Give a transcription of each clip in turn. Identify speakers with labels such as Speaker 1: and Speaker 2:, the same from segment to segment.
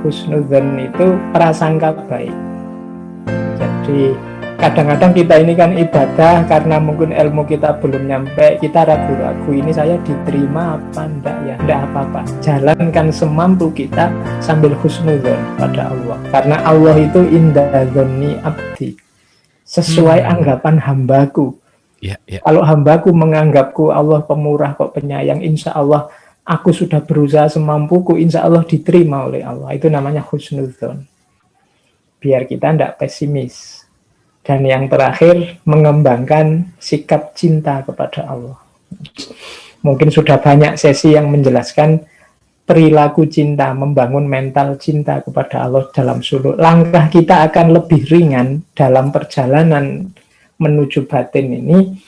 Speaker 1: husnudzon itu prasangka baik. Jadi kadang-kadang kita ini kan ibadah karena mungkin ilmu kita belum nyampe, kita ragu-ragu ini saya diterima apa enggak ya. Enggak apa-apa, jalankan semampu kita sambil husnudzon pada Allah, karena Allah itu inda dzonni abdi, sesuai anggapan hambaku. Kalau hambaku menganggapku Allah pemurah kok penyayang, insya Allah aku sudah berusaha semampuku, insya Allah diterima oleh Allah. Itu namanya husnudzon. Biar kita tidak pesimis. Dan yang terakhir, mengembangkan sikap cinta kepada Allah. Mungkin sudah banyak sesi yang menjelaskan perilaku cinta, membangun mental cinta kepada Allah dalam suluk. Langkah kita akan lebih ringan dalam perjalanan menuju batin ini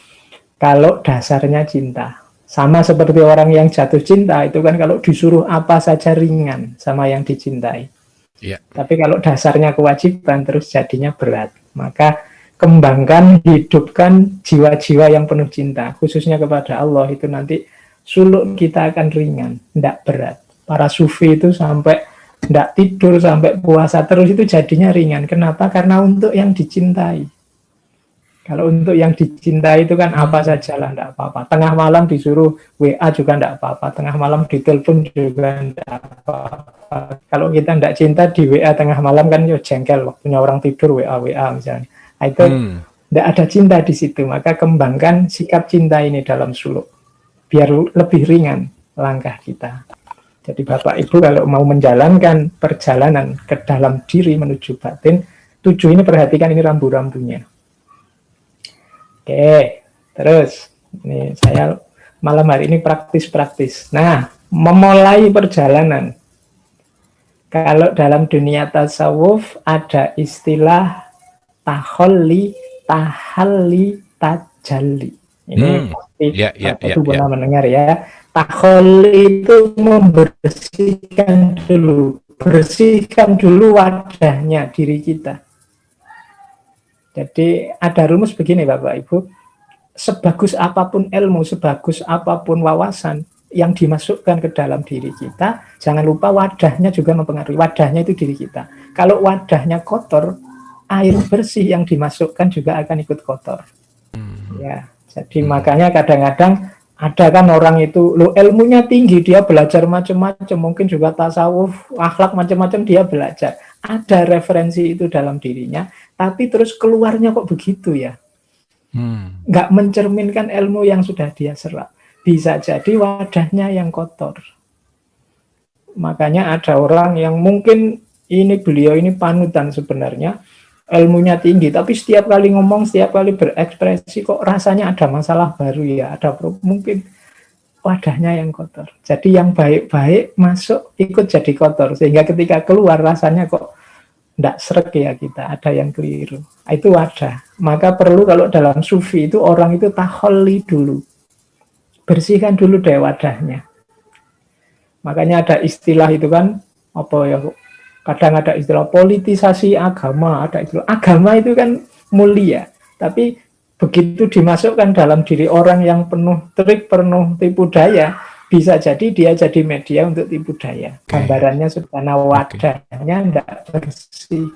Speaker 1: kalau dasarnya cinta. Sama seperti orang yang jatuh cinta, itu kan kalau disuruh apa saja ringan sama yang dicintai. Tapi kalau dasarnya kewajiban terus jadinya berat. Maka kembangkan, hidupkan jiwa-jiwa yang penuh cinta, khususnya kepada Allah, itu nanti suluk kita akan ringan, tidak berat. Para sufi itu sampai tidak tidur, sampai puasa terus itu jadinya ringan. Kenapa? Karena untuk yang dicintai. Kalau untuk yang dicintai itu kan apa saja lah, tidak apa-apa. Tengah malam disuruh WA juga tidak apa-apa. Tengah malam ditelepon juga tidak apa-apa. Kalau kita tidak cinta di WA tengah malam kan ya jengkel, waktunya orang tidur WA misalnya. Nah, itu tidak ada cinta di situ. Maka kembangkan sikap cinta ini dalam suluk, biar lebih ringan langkah kita. Jadi Bapak Ibu kalau mau menjalankan perjalanan ke dalam diri menuju batin, 7 ini perhatikan, ini rambu-rambunya. Oke, terus ini saya malam hari ini praktis-praktis. Nah, memulai perjalanan. Kalau dalam dunia tasawuf ada istilah tahalli, tahalli, tajalli. Ini pasti pernah mendengar ya. Tahalli itu membersihkan dulu, bersihkan dulu wadahnya diri kita. Jadi ada rumus begini Bapak Ibu, sebagus apapun ilmu, sebagus apapun wawasan yang dimasukkan ke dalam diri kita, jangan lupa wadahnya juga mempengaruhi. Wadahnya itu diri kita. Kalau wadahnya kotor, air bersih yang dimasukkan juga akan ikut kotor. Ya, jadi makanya kadang-kadang ada kan orang itu, lo ilmunya tinggi, dia belajar macam-macam, mungkin juga tasawuf, akhlak macam-macam dia belajar. Ada referensi itu dalam dirinya, tapi terus keluarnya kok begitu ya. Nggak mencerminkan ilmu yang sudah dia serap. Bisa jadi wadahnya yang kotor. Makanya ada orang yang mungkin beliau ini panutan sebenarnya, ilmunya tinggi, tapi setiap kali ngomong, setiap kali berekspresi kok rasanya ada masalah baru ya, mungkin wadahnya yang kotor. Jadi yang baik-baik masuk ikut jadi kotor, sehingga ketika keluar rasanya kok tidak sreg ya kita, ada yang keliru. Itu wadah. Maka perlu kalau dalam sufi itu orang itu tahalli dulu. Bersihkan dulu deh wadahnya. Makanya ada istilah itu kan, apa ya, kadang ada istilah politisasi agama, ada istilah agama itu kan mulia, tapi begitu dimasukkan dalam diri orang yang penuh trik, penuh tipu daya, bisa jadi dia jadi media untuk tipu daya. Gambarannya karena wadahnya tidak bersih.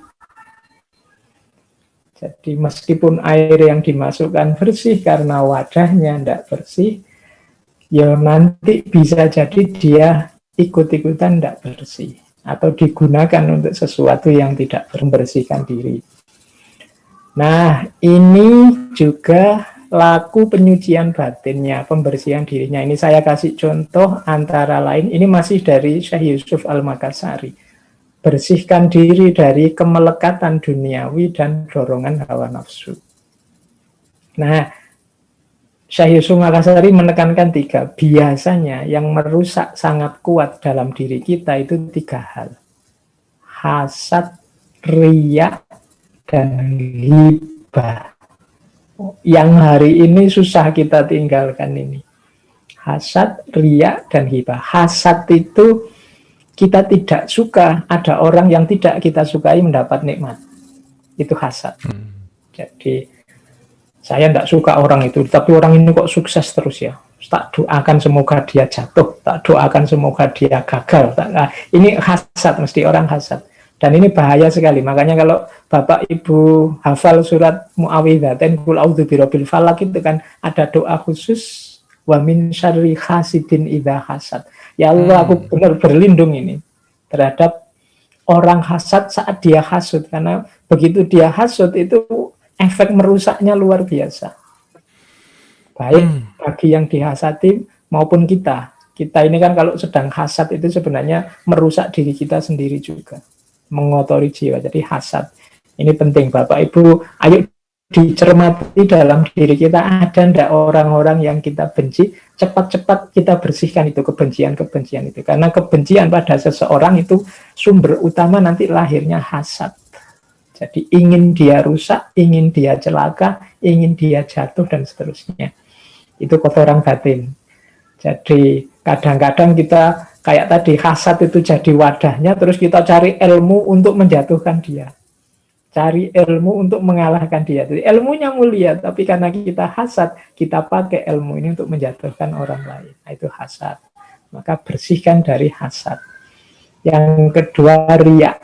Speaker 1: Jadi meskipun air yang dimasukkan bersih, karena wadahnya tidak bersih, ya nanti bisa jadi dia ikut-ikutan tidak bersih, atau digunakan untuk sesuatu yang tidak membersihkan diri. Nah, ini juga laku penyucian batinnya, pembersihan dirinya. Ini saya kasih contoh antara lain, ini masih dari Syekh Yusuf Al-Makassari. Bersihkan diri dari kemelekatan duniawi dan dorongan hawa nafsu. Nah, Syekh Yusuf Al-Makassari menekankan 3. Biasanya yang merusak sangat kuat dalam diri kita itu 3 hal. Hasad, riya, dan hibah. Yang hari ini susah kita tinggalkan ini. Hasad, riya, dan hibah. Hasad itu kita tidak suka ada orang yang tidak kita sukai mendapat nikmat. Itu hasad. Jadi saya tidak suka orang itu, tapi orang ini kok sukses terus ya. tak doakan semoga dia jatuh, tak doakan semoga dia gagal. Ini hasad, mesti orang hasad. Dan ini bahaya sekali. Makanya kalau Bapak Ibu hafal surat Muawwidzatain Qul a'udzu birabbil falaq itu kan ada doa khusus, wa min syarri hasidin idza hasad. Ya Allah, aku benar berlindung ini terhadap orang hasad saat dia hasud, karena begitu dia hasud itu efek merusaknya luar biasa. Baik bagi yang dihasati maupun kita. Kita ini kan kalau sedang hasad itu sebenarnya merusak diri kita sendiri juga, mengotori jiwa. Jadi hasad ini penting, Bapak Ibu. Ayo dicermati dalam diri kita, ada ndak orang-orang yang kita benci, cepat-cepat kita bersihkan itu kebencian-kebencian itu. Karena kebencian pada seseorang itu sumber utama nanti lahirnya hasad. Jadi ingin dia rusak, ingin dia celaka, ingin dia jatuh dan seterusnya. Itu kotoran batin. Jadi kadang-kadang kita kayak tadi hasad itu jadi wadahnya, terus kita cari ilmu untuk menjatuhkan dia, cari ilmu untuk mengalahkan dia. Jadi ilmunya mulia, tapi karena kita hasad, kita pakai ilmu ini untuk menjatuhkan orang lain. Nah, itu hasad. Maka bersihkan dari hasad. Yang kedua, riya.